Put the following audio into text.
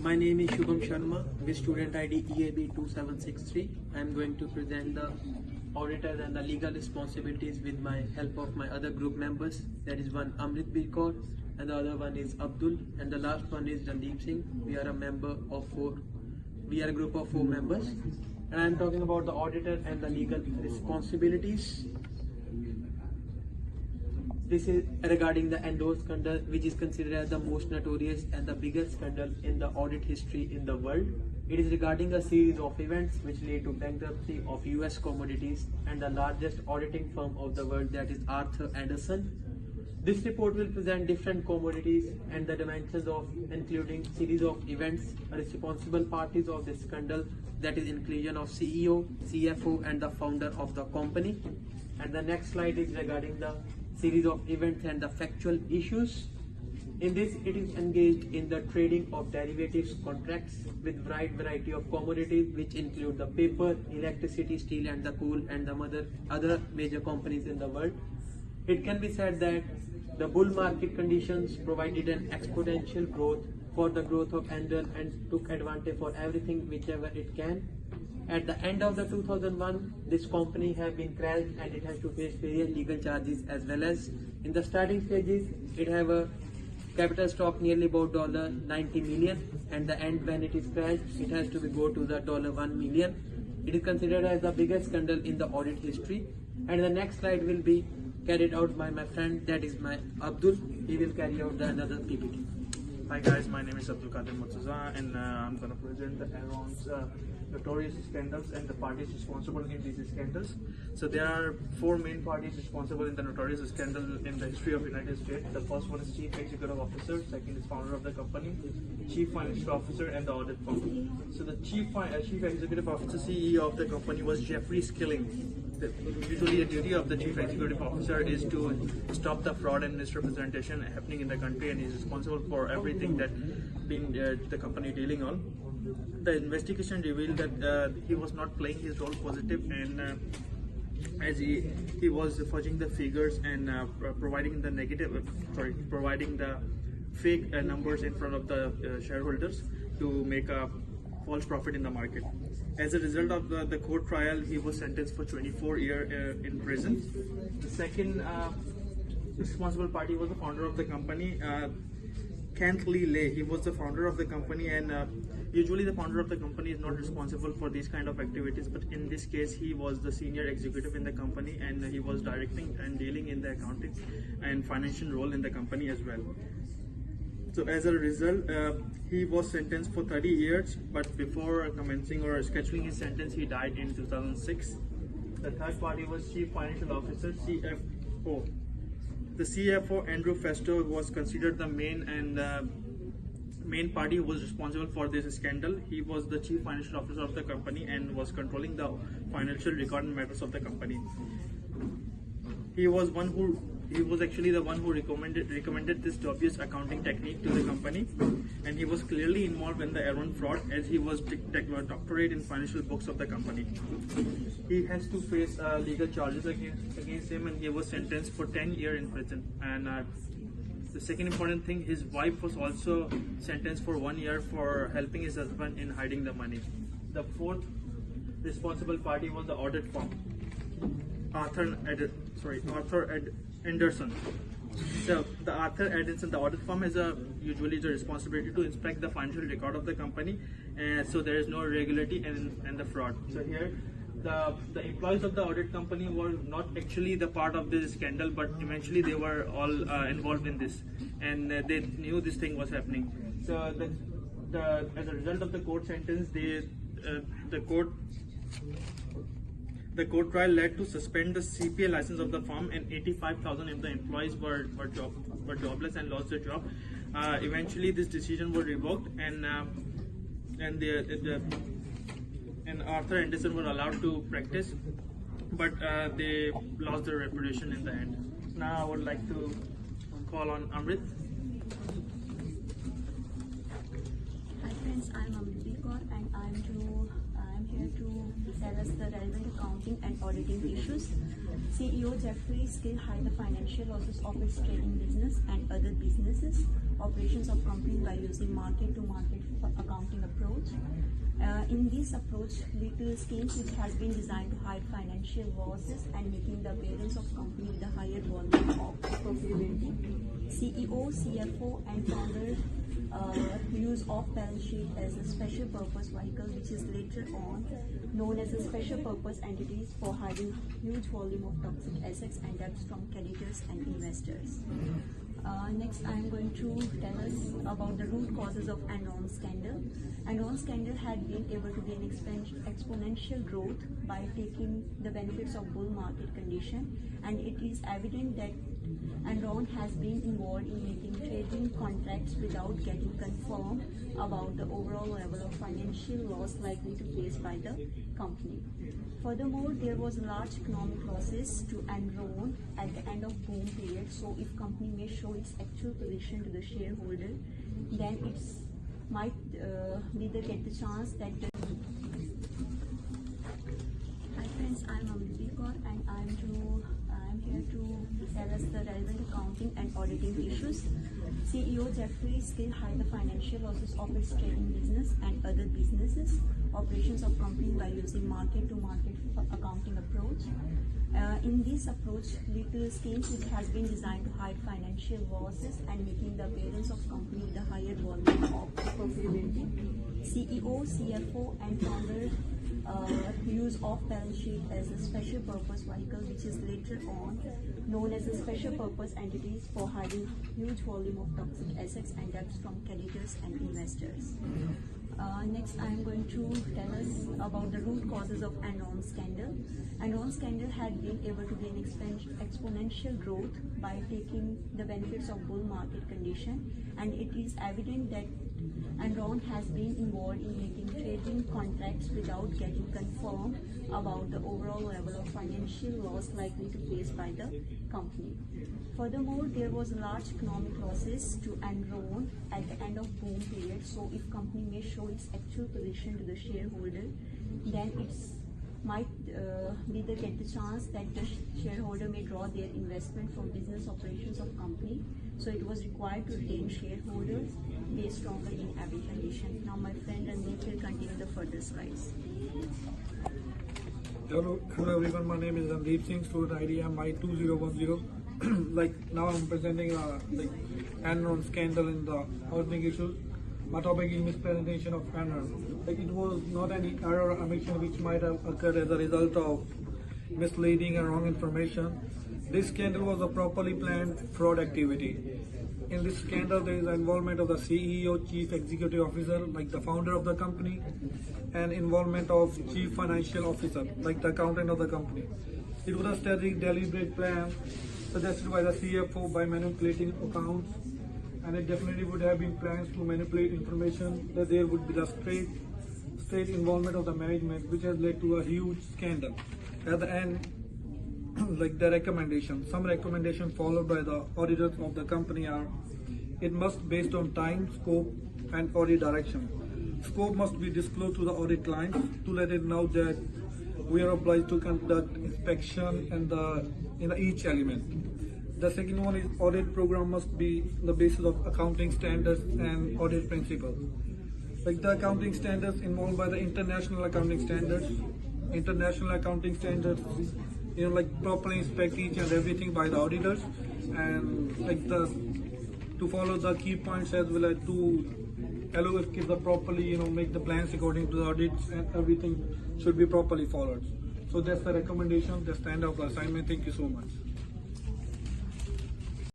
My name is Shubham Sharma with student ID EAB 2763. I am going to present the auditor and the legal responsibilities with my help of my other group members. That is one Amrit Birkaur and the other one is Abdul and the last one is Randeep Singh. We are a member of four. We are a group of 4 members and I am talking about the auditor and the legal responsibilities. This is regarding the endorsed scandal, which is considered as the most notorious and the biggest scandal in the audit history in the world. It is regarding a series of events which led to bankruptcy of US commodities and the largest auditing firm of the world, that is Arthur Andersen. This report will present different commodities and the dimensions of including series of events, responsible parties of this scandal, that is inclusion of CEO, CFO and the founder of the company. And the next slide is regarding the series of events and the factual issues. In this, it is engaged in the trading of derivatives contracts with wide variety of commodities which include the paper, electricity, steel and the coal and the other major companies in the world. It can be said that the bull market conditions provided an exponential growth for the growth of Endel and took advantage for everything whichever it can. At the end of the 2001, this company have been crashed and it has to face various legal charges, as well as in the starting stages, it have a capital stock nearly about $90 million, and the end when it is crashed, it has to go to the $1 million. It is considered as the biggest scandal in the audit history. And the next slide will be carried out by my friend, that is my Abdul. He will carry out the another PPT. Hi guys, my name is Abdul Qadir Murtaza and I'm going to present the Enron's notorious scandals and the parties responsible in these scandals. So there are 4 main parties responsible in the notorious scandal in the history of United States. The first one is Chief Executive Officer, second is founder of the company, Chief Financial Officer and the audit firm. So the Chief Executive Officer, CEO of the company was Jeffrey Skilling. Usually the duty of the Chief Executive Officer is to stop the fraud and misrepresentation happening in the country, and he is responsible for everything that the company dealing on. The investigation revealed that he was not playing his role positive, and as he was fudging the figures and providing the fake numbers in front of the shareholders to make a false profit in the market. As a result of the court trial, he was sentenced for 24 years in prison. The second responsible party was the founder of the company, Kent Lee Lay. He was the founder of the company, and usually the founder of the company is not responsible for these kind of activities, but in this case he was the senior executive in the company and he was directing and dealing in the accounting and financial role in the company as well. So as a result, he was sentenced for 30 years, but before commencing or scheduling his sentence, he died in 2006. The third party was Chief Financial Officer, CFO. The CFO, Andrew Festo, was considered the main party who was responsible for this scandal. He was the Chief Financial Officer of the company and was controlling the financial record and matters of the company. He was actually the one who recommended this dubious accounting technique to the company, and he was clearly involved in the Enron fraud as he was doctorate in financial books of the company. He has to face legal charges against him, and he was sentenced for 10 years in prison. And the second important thing, his wife was also sentenced for 1 year for helping his husband in hiding the money. The fourth responsible party was the audit firm, Arthur Andersen. So the Arthur Andersen, the audit firm, is usually the responsibility to inspect the financial record of the company, and so there is no irregularity and the fraud. So here, the employees of the audit company were not actually the part of this scandal, but eventually they were all involved in this, and they knew this thing was happening. So as a result of the court sentence, the court trial led to suspend the CPA license of the firm, and 85,000 of the employees were jobless and lost their job. Eventually, this decision was revoked, and Arthur Andersen were allowed to practice, but they lost their reputation in the end. Now I would like to call on Amrit. Hi friends, I'm Amrit Birkaur and I'm here to tell us the relevant accounting and auditing issues. CEO Jeffrey Skill hide the financial losses of its trading business and other businesses. operations of company by using market-to-market accounting approach. In this approach, little schemes which has been designed to hide financial losses and making the appearance of company with a higher volume of profitability. CEO, CFO, and founder use of balance sheet as a special purpose vehicle, which is later on known as a special purpose entities for hiding huge volume of toxic assets and debts from creditors and investors. Next, I am going to tell us about the root causes of Enron scandal. Enron scandal had been able to gain exponential growth by taking the benefits of bull market condition, and it is evident that Enron has been involved in making trading contracts without getting confirmed about the overall level of financial loss likely to face by the company. Furthermore, there was large economic losses to Enron at the end of boom period. So if company may show its actual position to the shareholder, then it might neither get the chance that the... Hi friends, I'm Auditor and I'm here to tell us the relevant accounting and auditing issues. CEO Jeffrey still hide the financial losses of its trading business and other businesses, operations of company by using market-to-market accounting approach. In this approach, little schemes which has been designed to hide financial losses and making the appearance of company with a higher volume of profitability. CEO, CFO, and founder use of balance sheet as a special purpose vehicle, which is later on known as a special purpose entities for hiding huge volume of toxic assets and debts from creditors and investors. Next, I am going to tell us about the root causes of Enron scandal. Enron scandal had been able to gain exponential growth by taking the benefits of bull market condition, and it is evident that Enron has been involved in making trading contracts without getting confirmed about the overall level of financial loss likely to face by the company. Furthermore, there was large economic losses to Enron at the end of boom period. So if company may show its actual position to the shareholder, then it might neither get the chance that the shareholder may draw their investment from business operations of company. So it was required to retain shareholders, be stronger in every condition. Now my friend Randeep will continue the further slides. Hello everyone, my name is Randeep Singh, student ID MI2010. Now I'm presenting Enron scandal in the auditing issues. My topic is mispresentation of Enron. It was not any error or omission which might have occurred as a result of misleading and wrong information. This scandal was a properly planned fraud activity. In this scandal, there is the involvement of the CEO, Chief Executive Officer, like the founder of the company, and involvement of Chief Financial Officer, like the accountant of the company. It was a strategic, deliberate plan suggested by the CFO by manipulating accounts, and it definitely would have been plans to manipulate information, that there would be the straight involvement of the management, which has led to a huge scandal. At the end, some recommendations followed by the auditors of the company are: it must based on time, scope, and audit direction. Scope must be disclosed to the audit clients to let it know that we are obliged to conduct inspection in each element. The second one is audit program must be the basis of accounting standards and audit principles. Like the accounting standards involved by the international accounting standards. International accounting standards, properly inspect each and everything by the auditors, and to follow the key points as well as to allocate the properly, make the plans according to the audits, and everything should be properly followed. So that's the recommendation, that's the end of the assignment. Thank you so much.